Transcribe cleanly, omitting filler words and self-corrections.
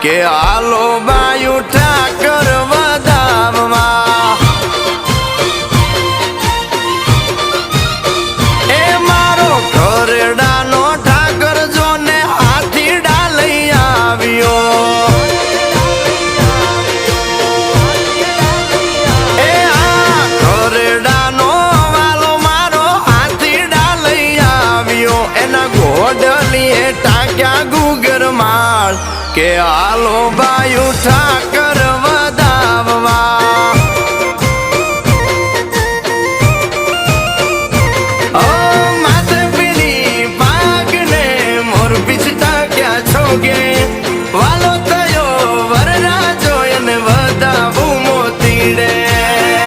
કે હાલો બાયુ ઠાકર વધામમાં એ મારો ઘરડાનો ઠાકર જોને હાથીડા લઈ આવ્યો એ આ ઘરડાનો વાલો મારો હાથીડા લઈ આવ્યો એના ઘોડલીએ ટાંક્યા ગુગર માળ કે હાલો બાયુ ઠાકર